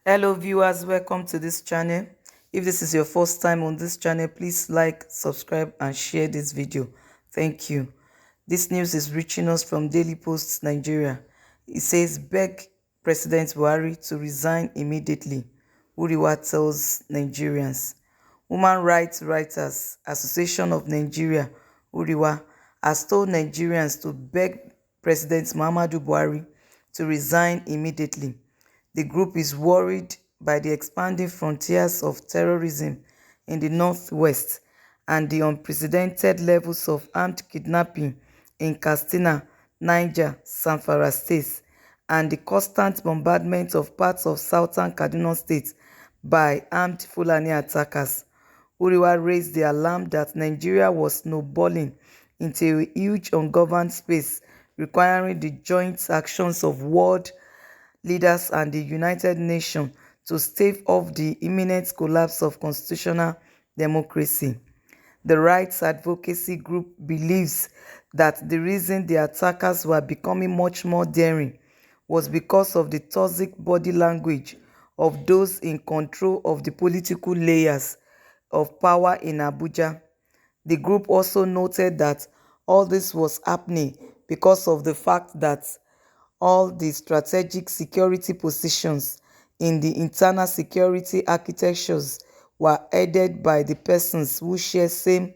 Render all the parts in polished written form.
Hello viewers, welcome to this channel. If this is your first time on this channel, please like, subscribe and share this video. Thank you. This news is reaching us from Daily Post Nigeria. It says beg President Buhari to resign immediately. Huriwa tells Nigerians. Human Rights Writers Association of Nigeria, Huriwa, has told Nigerians to beg President Muhammadu Buhari to resign immediately. The group is worried by the expanding frontiers of terrorism in the northwest and the unprecedented levels of armed kidnapping in Katsina, Niger, Zamfara states, and the constant bombardment of parts of southern Kaduna State by armed Fulani attackers. Huriwa raised the alarm that Nigeria was snowballing into a huge ungoverned space requiring the joint actions of world leaders and the United Nations to stave off the imminent collapse of constitutional democracy. The rights advocacy group believes that the reason the attackers were becoming much more daring was because of the toxic body language of those in control of the political layers of power in Abuja. The group also noted that all this was happening because of the fact that all the strategic security positions in the internal security architectures were headed by the persons who share same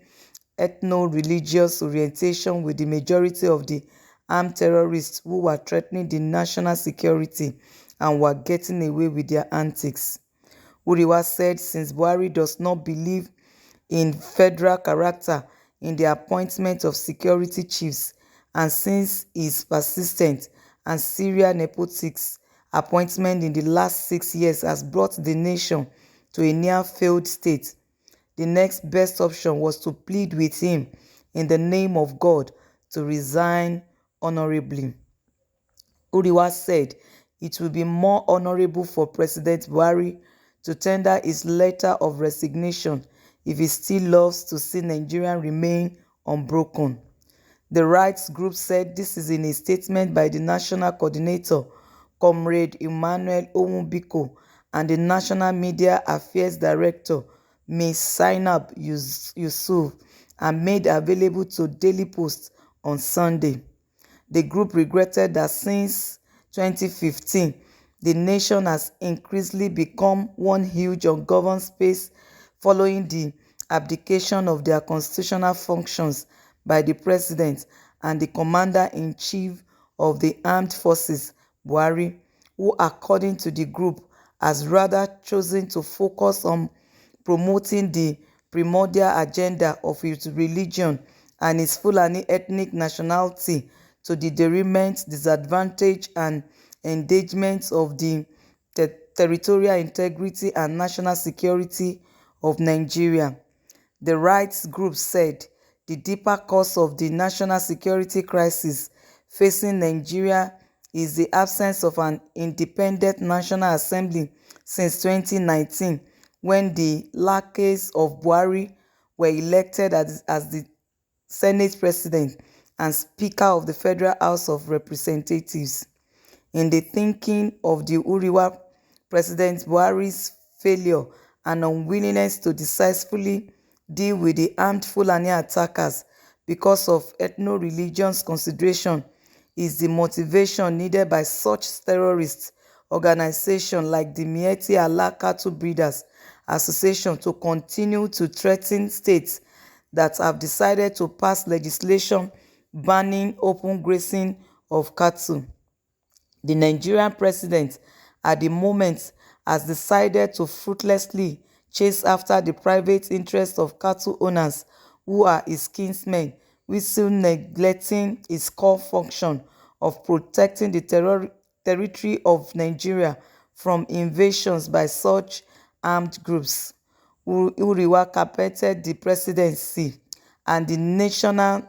ethno-religious orientation with the majority of the armed terrorists who were threatening the national security and were getting away with their antics. Huriwa said since Buhari does not believe in federal character in the appointment of security chiefs, and since his persistent and serial nepotics appointment in the last 6 years has brought the nation to a near-failed state, the next best option was to plead with him in the name of God to resign honorably. Huriwa said it will be more honorable for President Buhari to tender his letter of resignation if he still loves to see Nigeria remain unbroken. The rights group said this is in a statement by the National Coordinator, Comrade Emmanuel Onwubiko, and the National Media Affairs Director, Ms. Zainab Yusuf, and made available to Daily Post on Sunday. The group regretted that since 2015, the nation has increasingly become one huge ungoverned space following the abdication of their constitutional functions by the president and the commander-in-chief of the armed forces, Buhari, who according to the group has rather chosen to focus on promoting the primordial agenda of his religion and his Fulani ethnic nationality to the detriment, disadvantage and endangerment of the territorial integrity and national security of Nigeria. The rights group said the deeper cause of the national security crisis facing Nigeria is the absence of an independent National Assembly since 2019, when the lackeys of Buhari were elected as the Senate President and Speaker of the Federal House of Representatives. In the thinking of the Huriwa, President Buhari's failure and unwillingness to decisively deal with the armed Fulani attackers because of ethno-religious consideration is the motivation needed by such terrorist organizations like the Miyetti Allah Cattle Breeders Association to continue to threaten states that have decided to pass legislation banning open grazing of cattle. The Nigerian president at the moment has decided to fruitlessly chase after the private interests of cattle owners who are his kinsmen, while neglecting his core function of protecting the territory of Nigeria from invasions by such armed groups. Huriwa carpeted the presidency and the National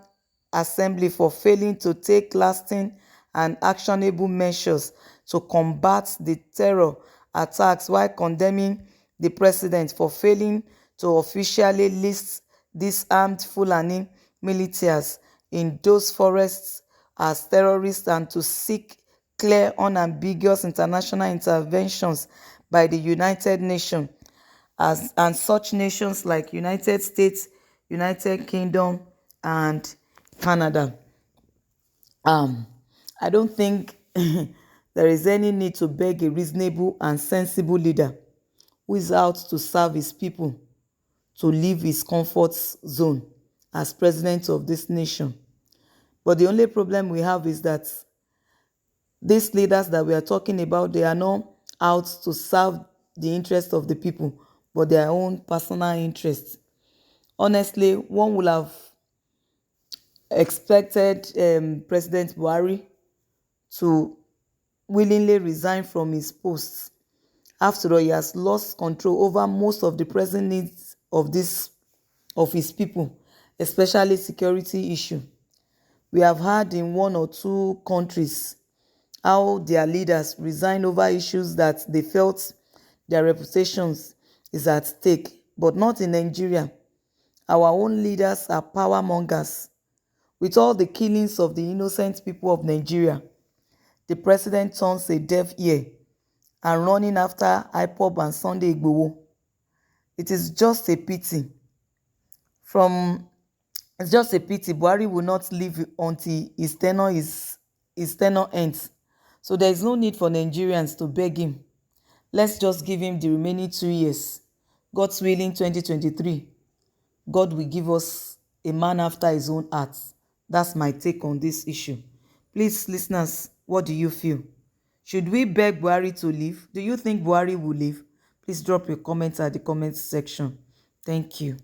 Assembly for failing to take lasting and actionable measures to combat the terror attacks, while condemning the president for failing to officially list these armed Fulani militias in those forests as terrorists and to seek clear, unambiguous international interventions by the United Nations, as and such nations like United States, United Kingdom, and Canada. um I don't think there is any need to beg a reasonable and sensible leader who is out to serve his people to leave his comfort zone as president of this nation. But the only problem we have is that these leaders that we are talking about, they are not out to serve the interest of the people, but their own personal interests. Honestly, one would have expected President Buhari to willingly resign from his post. After all, he has lost control over most of the present needs of his people, especially security issue. We have heard in one or two countries how their leaders resign over issues that they felt their reputations is at stake, but not in Nigeria. Our own leaders are power mongers. With all the killings of the innocent people of Nigeria, the president turns a deaf ear and running after IPOB and Sunday Igboho. It is just a pity. From It's just a pity Buhari will not leave until his tenure ends. So there is no need for Nigerians to beg him. Let's just give him the remaining 2 years. God's willing, 2023. God will give us a man after his own heart. That's my take on this issue. Please, listeners, what do you feel? Should we beg Buhari to leave? Do you think Buhari will leave? Please drop your comments at the comment section. Thank you.